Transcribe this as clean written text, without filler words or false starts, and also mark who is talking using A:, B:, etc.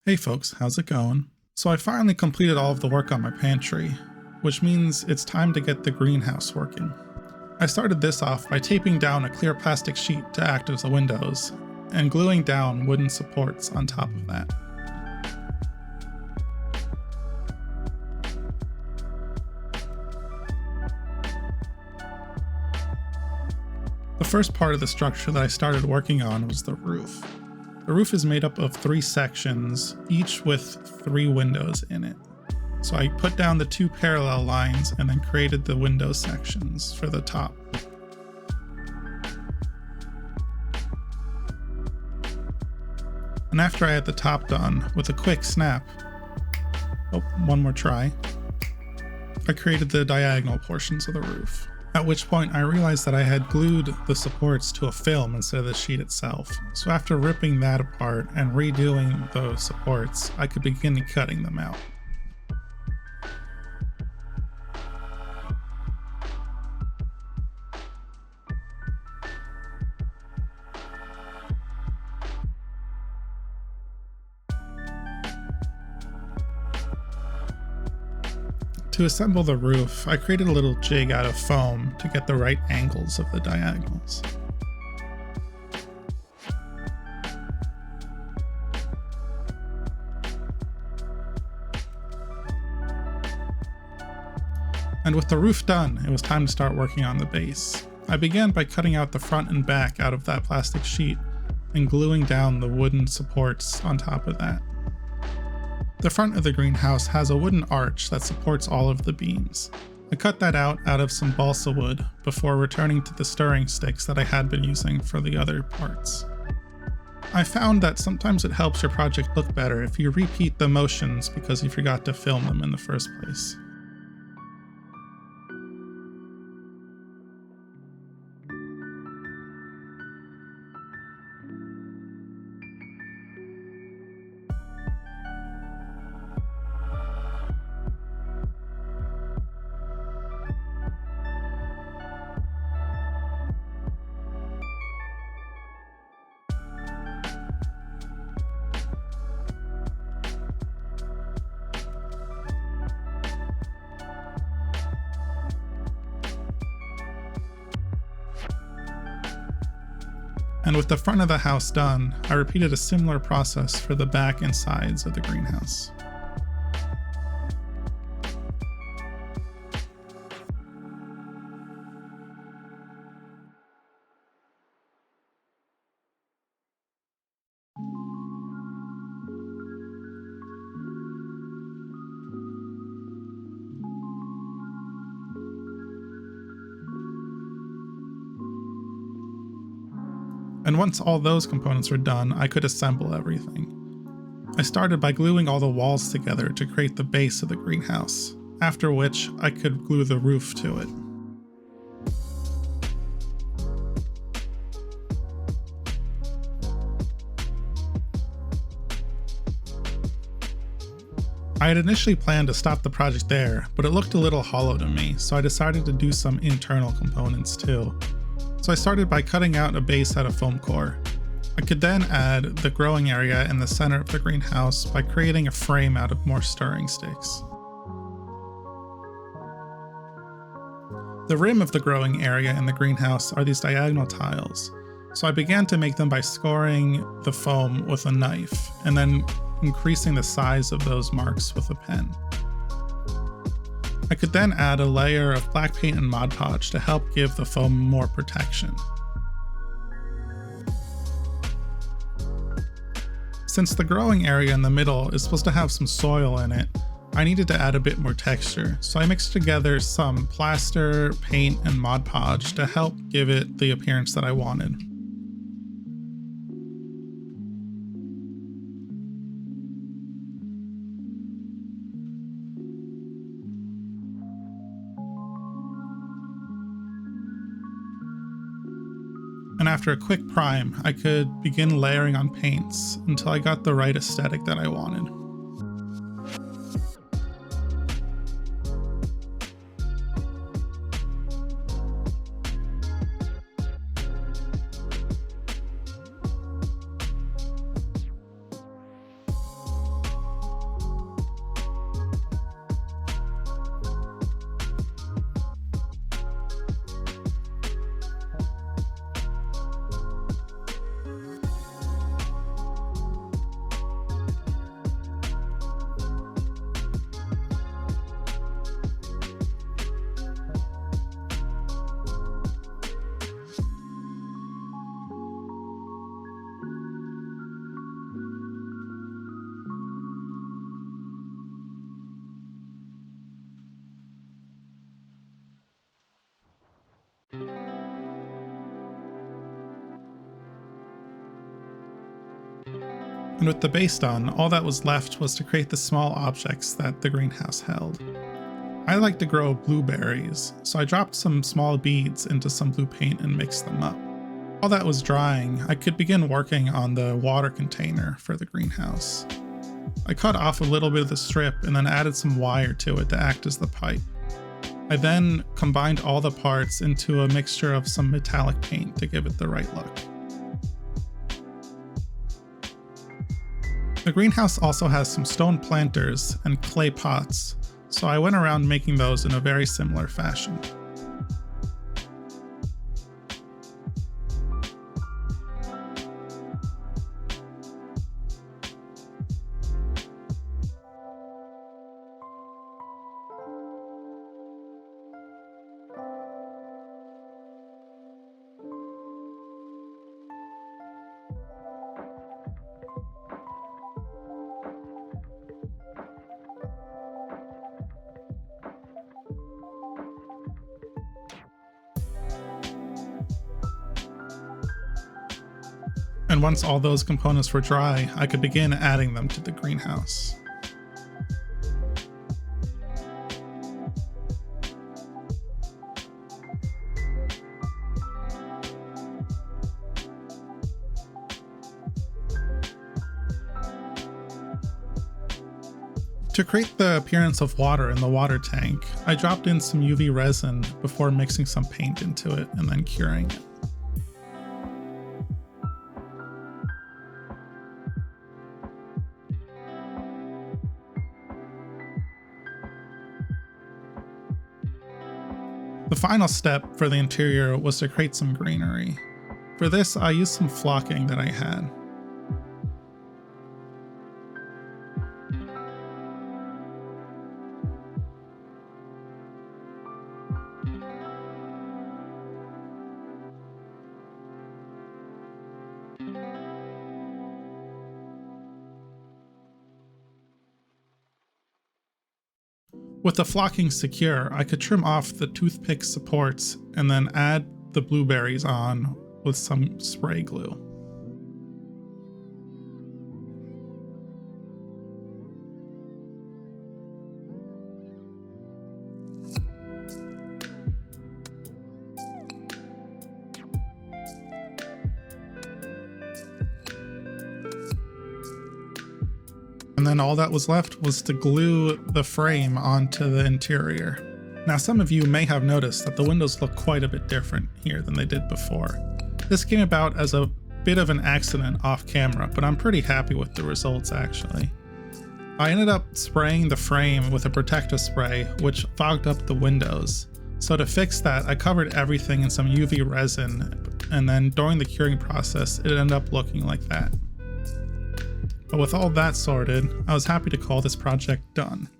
A: Hey folks, how's it going? So I finally completed all of the work on my pantry, which means it's time to get the greenhouse working. I started this off by taping down a clear plastic sheet to act as the windows, and gluing down wooden supports on top of that. The first part of the structure that I started working on was the roof. The roof is made up of 3 sections, each with 3 windows in it. So I put down the 2 parallel lines and then created the window sections for the top. And after I had the top done, with a quick snap, one more try, I created the diagonal portions of the roof. At which point I realized that I had glued the supports to a film instead of the sheet itself. So after ripping that apart and redoing those supports, I could begin cutting them out. To assemble the roof, I created a little jig out of foam to get the right angles of the diagonals. And with the roof done, it was time to start working on the base. I began by cutting out the front and back out of that plastic sheet and gluing down the wooden supports on top of that. The front of the greenhouse has a wooden arch that supports all of the beams. I cut that out of some balsa wood before returning to the stirring sticks that I had been using for the other parts. I found that sometimes it helps your project look better if you repeat the motions because you forgot to film them in the first place. And with the front of the house done, I repeated a similar process for the back and sides of the greenhouse. And once all those components were done, I could assemble everything. I started by gluing all the walls together to create the base of the greenhouse, after which I could glue the roof to it. I had initially planned to stop the project there, but it looked a little hollow to me, so I decided to do some internal components too. So I started by cutting out a base out of foam core. I could then add the growing area in the center of the greenhouse by creating a frame out of more stirring sticks. The rim of the growing area in the greenhouse are these diagonal tiles, so I began to make them by scoring the foam with a knife, and then increasing the size of those marks with a pen. I could then add a layer of black paint and Mod Podge to help give the foam more protection. Since the growing area in the middle is supposed to have some soil in it, I needed to add a bit more texture, so I mixed together some plaster, paint, and Mod Podge to help give it the appearance that I wanted. And after a quick prime, I could begin layering on paints until I got the right aesthetic that I wanted. And with the base done, all that was left was to create the small objects that the greenhouse held. I like to grow blueberries, so I dropped some small beads into some blue paint and mixed them up. While that was drying, I could begin working on the water container for the greenhouse. I cut off a little bit of the strip and then added some wire to it to act as the pipe. I then combined all the parts into a mixture of some metallic paint to give it the right look. The greenhouse also has some stone planters and clay pots, so I went around making those in a very similar fashion. And once all those components were dry, I could begin adding them to the greenhouse. To create the appearance of water in the water tank, I dropped in some UV resin before mixing some paint into it and then curing it. The final step for the interior was to create some greenery. For this, I used some flocking that I had. With the flocking secure, I could trim off the toothpick supports and then add the blueberries on with some spray glue. And then all that was left was to glue the frame onto the interior. Now, some of you may have noticed that the windows look quite a bit different here than they did before. This came about as a bit of an accident off camera, but I'm pretty happy with the results actually. I ended up spraying the frame with a protective spray, which fogged up the windows. So to fix that, I covered everything in some UV resin, and then during the curing process, it ended up looking like that. But with all that sorted, I was happy to call this project done.